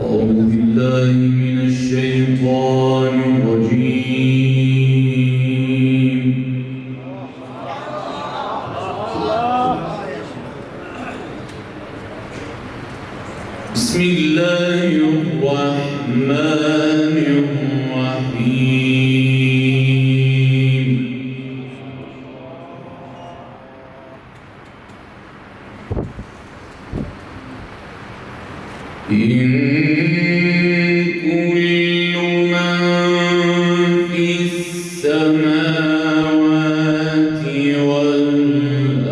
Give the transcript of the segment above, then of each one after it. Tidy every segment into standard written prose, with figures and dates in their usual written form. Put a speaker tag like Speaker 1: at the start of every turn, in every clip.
Speaker 1: أعوذ بالله من الشيطان الرجيم. بسم الله الرحمن الرحيم. إن كل من في السماوات والأرض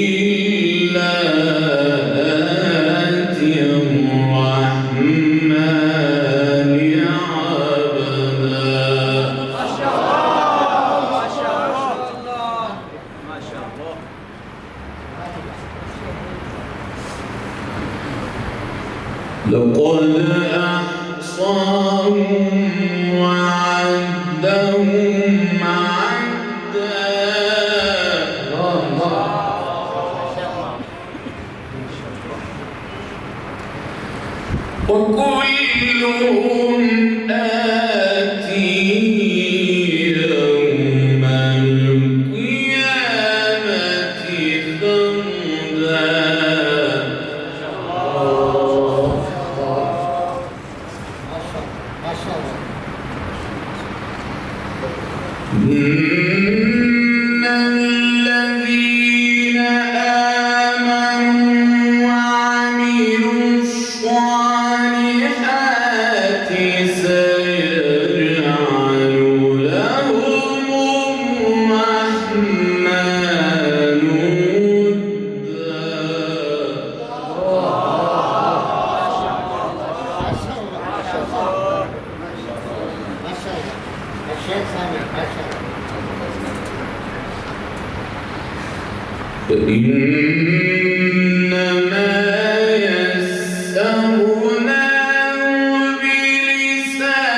Speaker 1: إلا آتي الرحمن عبدا. ما شاء الله ما شاء الله ما شاء الله. لقد أحصاهم وعدهم عدا. وكلهم آتيه يوم القيامة فردا. إن الذين آمنوا وعملوا الصالحات سيجعل لهم الرحمن فإنما يسرناه بلسانك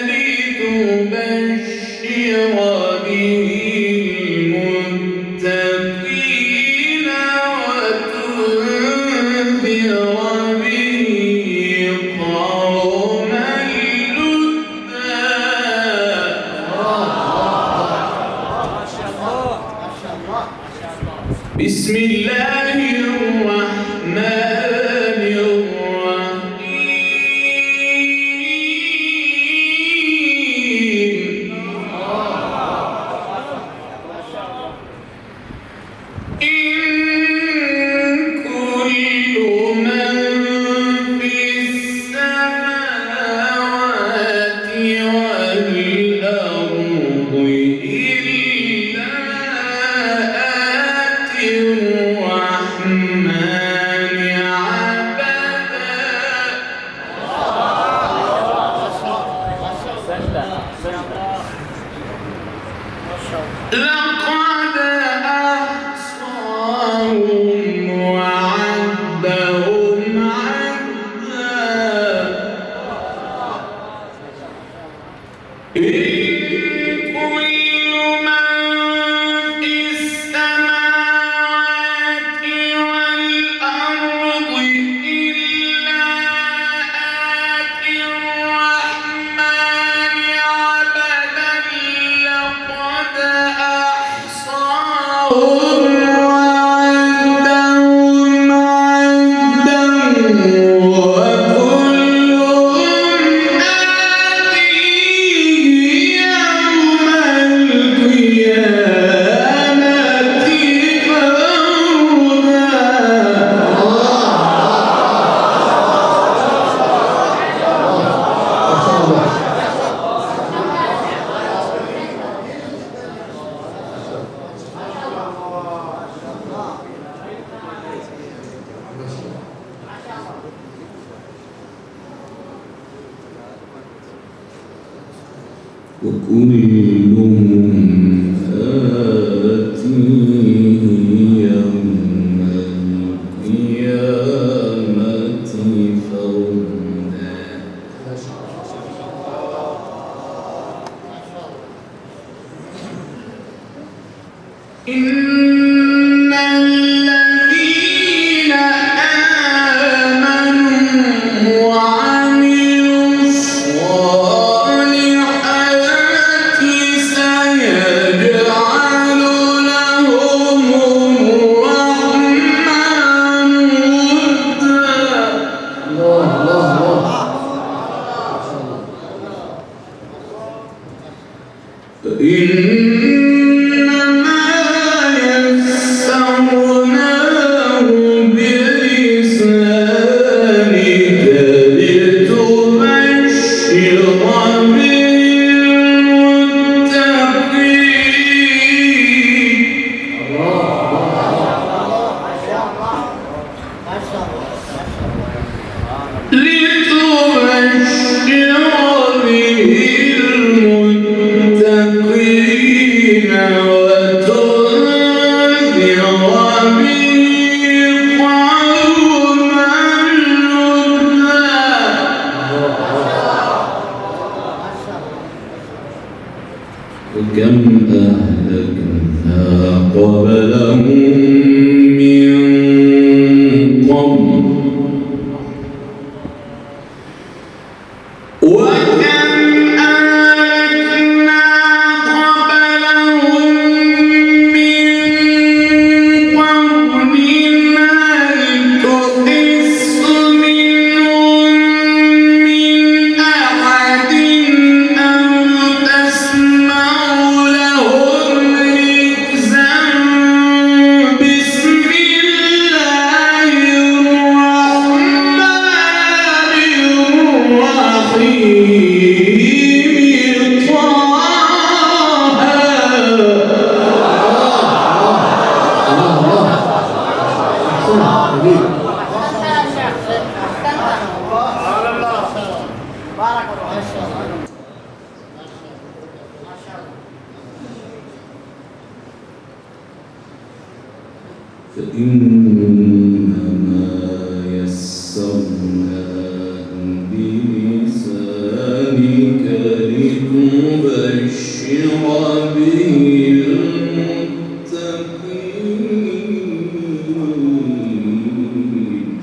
Speaker 1: لتبشر به المتقين وتنذر به قوما لدا. بسم الله الرحمن الرحيم. إن كل من في السماوات والأرض إلا الرحمن عبدا. لقد أحصاهم وعدهم عدا. إن كل من في السماوات والأرض إلا آتي الرحمن عبدا. لقد أحصاهم وعدهم عدا. وكلهم آتيه يوم القيامة وكلهم آتيه يوم القيامة فردا. إن الذين آمنوا وكم أهلكنا قبلهم من قرن فإنما يسرناه بلسانك لتبشر به المتقين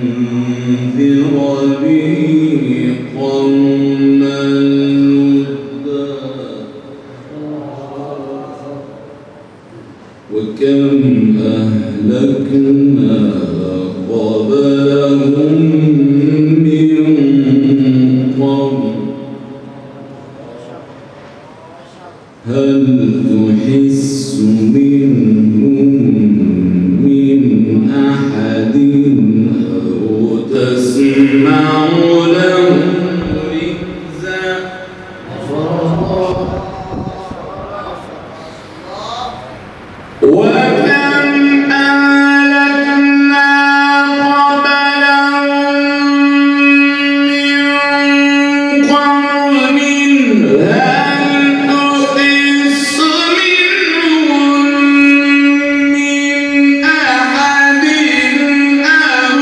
Speaker 1: وتنذر به قوما وكم أهلكنا قبلهم من قرن هل تحس منهم من أحد أو تسمع لهم ركزا وكم أهلكنا قبلهم من قرن هل تحس منهم من أحد أو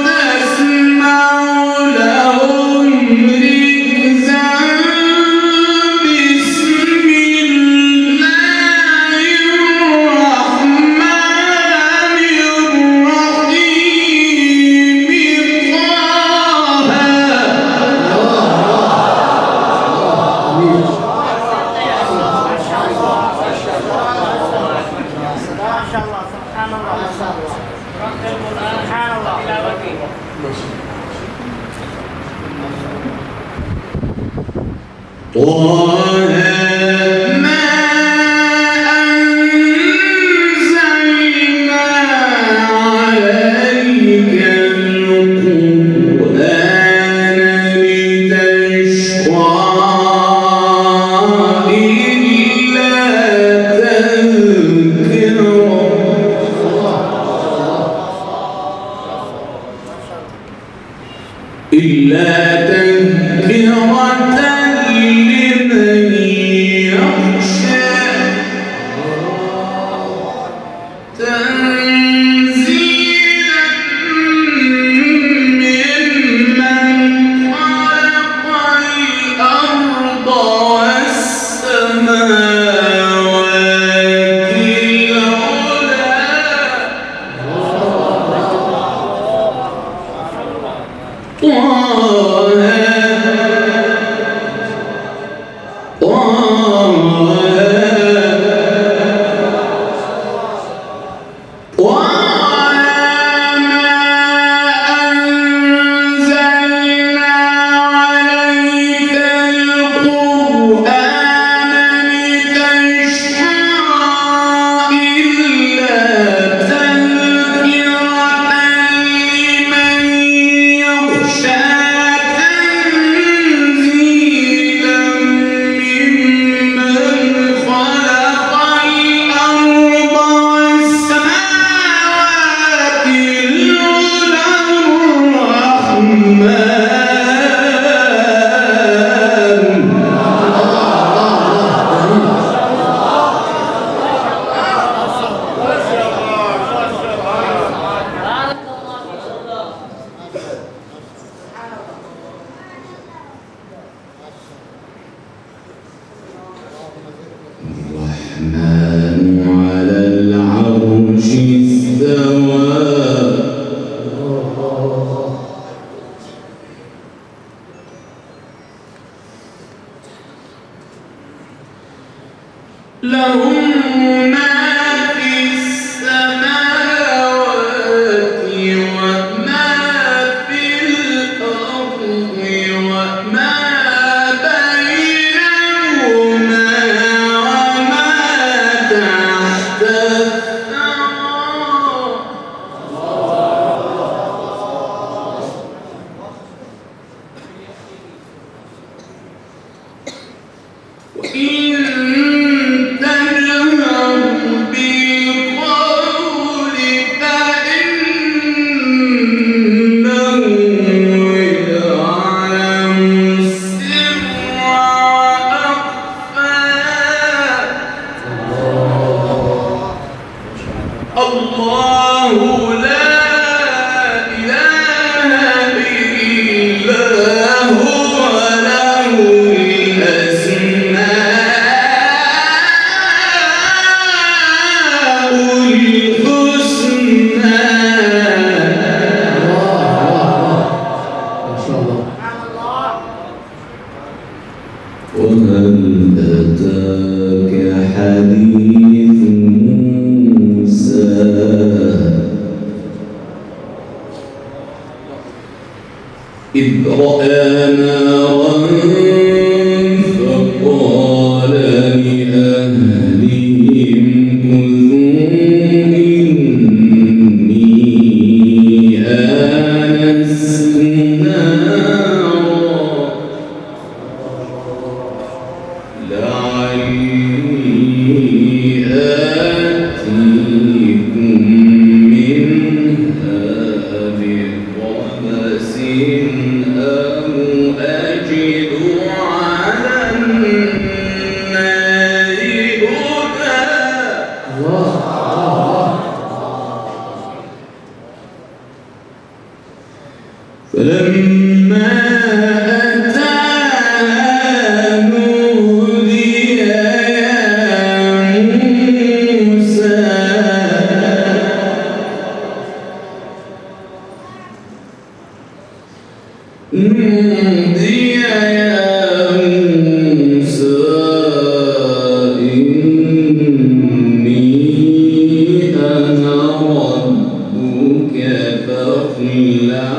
Speaker 1: تسمع لهم ركزا بسم الله الرحمن الرحيم طه ما أنزلنا عليك القرآن لتشقى إلا تذكرة لمن الرحمن على العرش استوى له ما في السماوات وما في الأرض وما بينهما وما تحت الثرى وإن الله لا إله إلا هو له الأسماء الحسنى. ما شاء الله. وهل أتاك حديث موسى إذ رأى نارا فقال لأهلهم كثوا إني آنست نارا لعلي آتيكم منها بقبس أو أجد على النار هدى. فلما أتاها نودي يا موسى نودي يا موسى إني أنا ربك فاخلع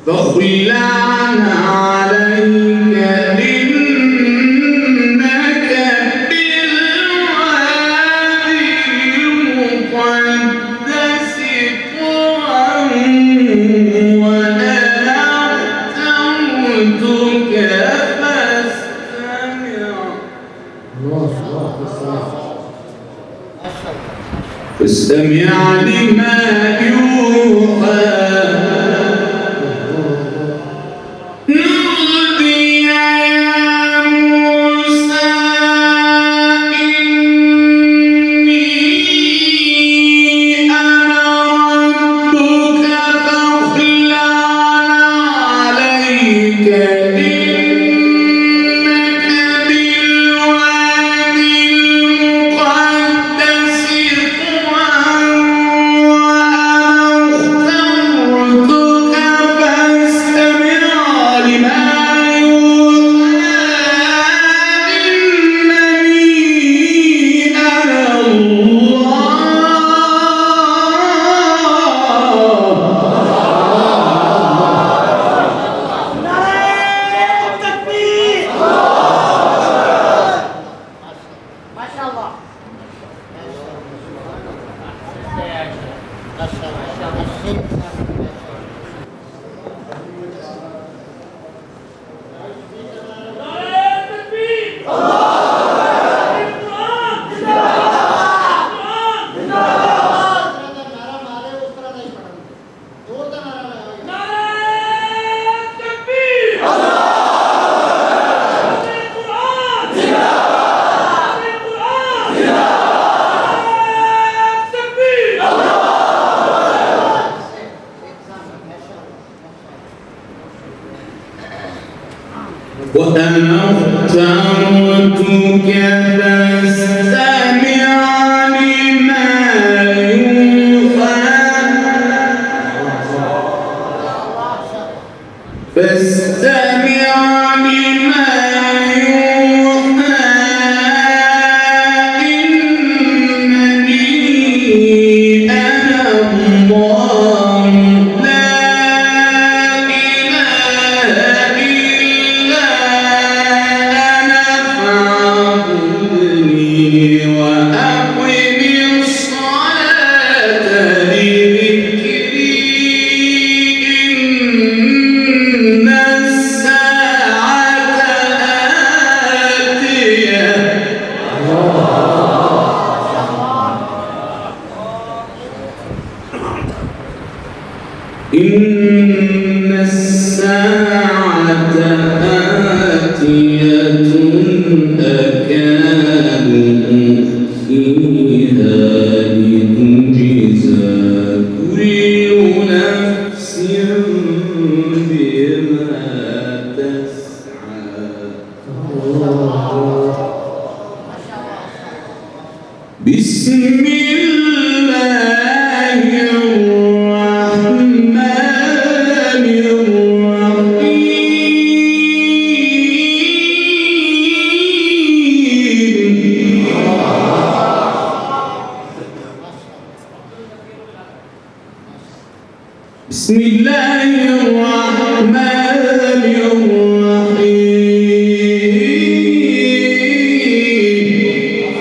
Speaker 1: فخلعنا عليك إنك بالوادي المقدس طوى وأنا اخترتك فاستمع لما يوحى. وأنا اخترتك فاستمع لما يوحى فاستمع لما يوحى إنني أنا الله لا إله إلا أنا فاعبدني وأقم الصلاة لذكري إن الساعة آتية إن الساعة آتية أكاد أخفيها لتجزى كل نفس بما تسعى بسم الله الرحمن الرحيم بسم الله الرحمن الرحيم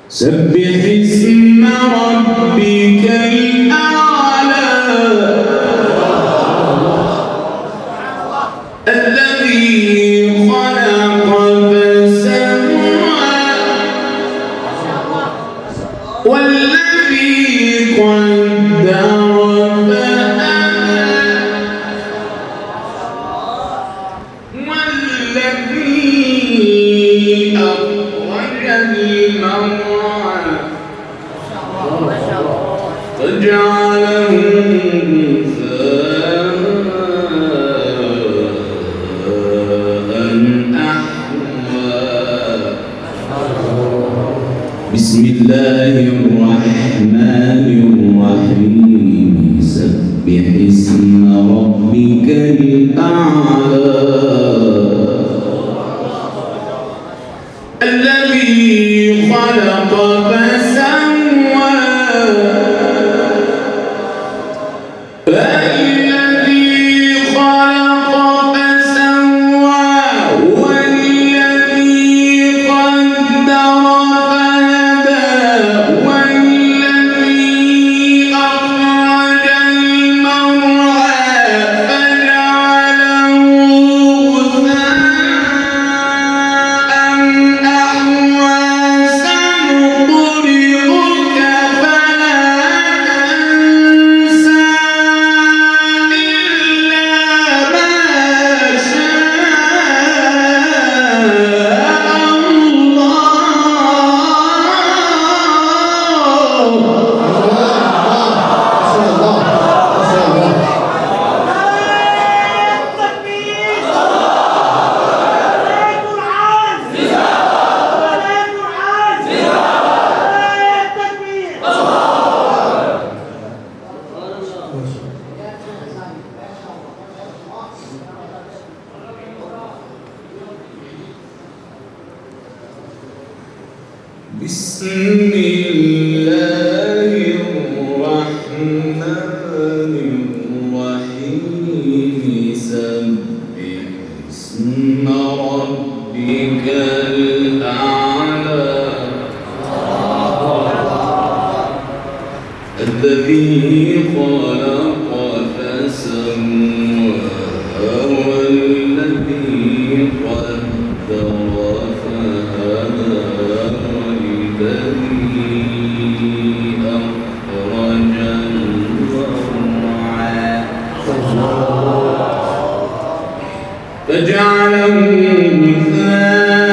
Speaker 1: سبح اسم ربك الأعلى الذي خلق فسوى والذي قدر فهدى والذي أخرج المرعى فجعله غثاء أحوى بسم الله الرحمن الرحيم سبح اسم ربك الأعلى الذي خلق فسوى الذي خلق فسوى والذي قدر فهدى والذي أخرج المرعى فجعله غثاء أحوى سنقرئك فلا تنسى إلا ما بسم الله الرحمن الرحيم سبح اسم ربك الأعلى الذي خلق فسوى والذي قدر فهدى والذي أخرج المرعى فجعله غثاء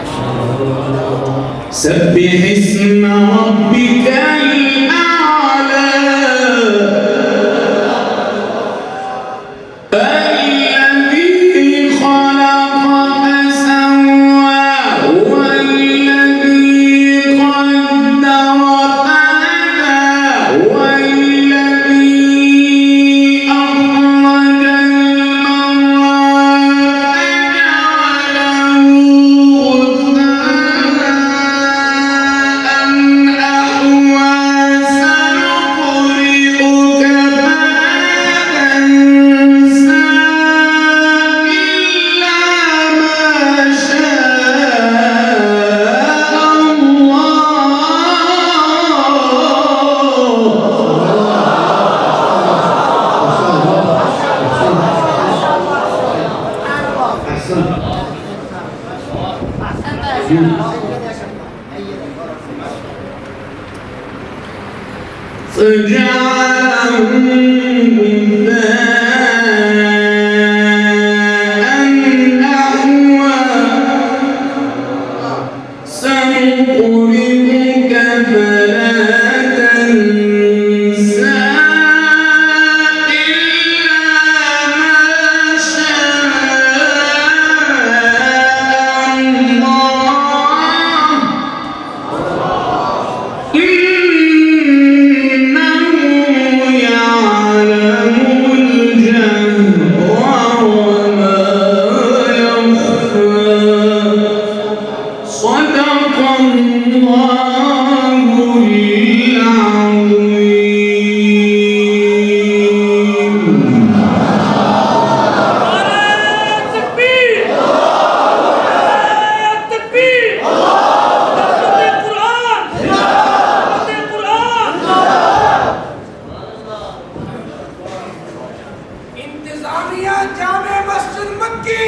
Speaker 1: أحوى سبح اسم ربك الأعلى الذي خلق فسوى والذي قدر فهدى والذي أخرج فجعلهم غثاء أحوى سنقرئك فلا تنسى إلا ما شاء الله صدق الله العظيم.
Speaker 2: التكبير التكبير القرآن القرآن. انتظامیہ جامع مسجد مکی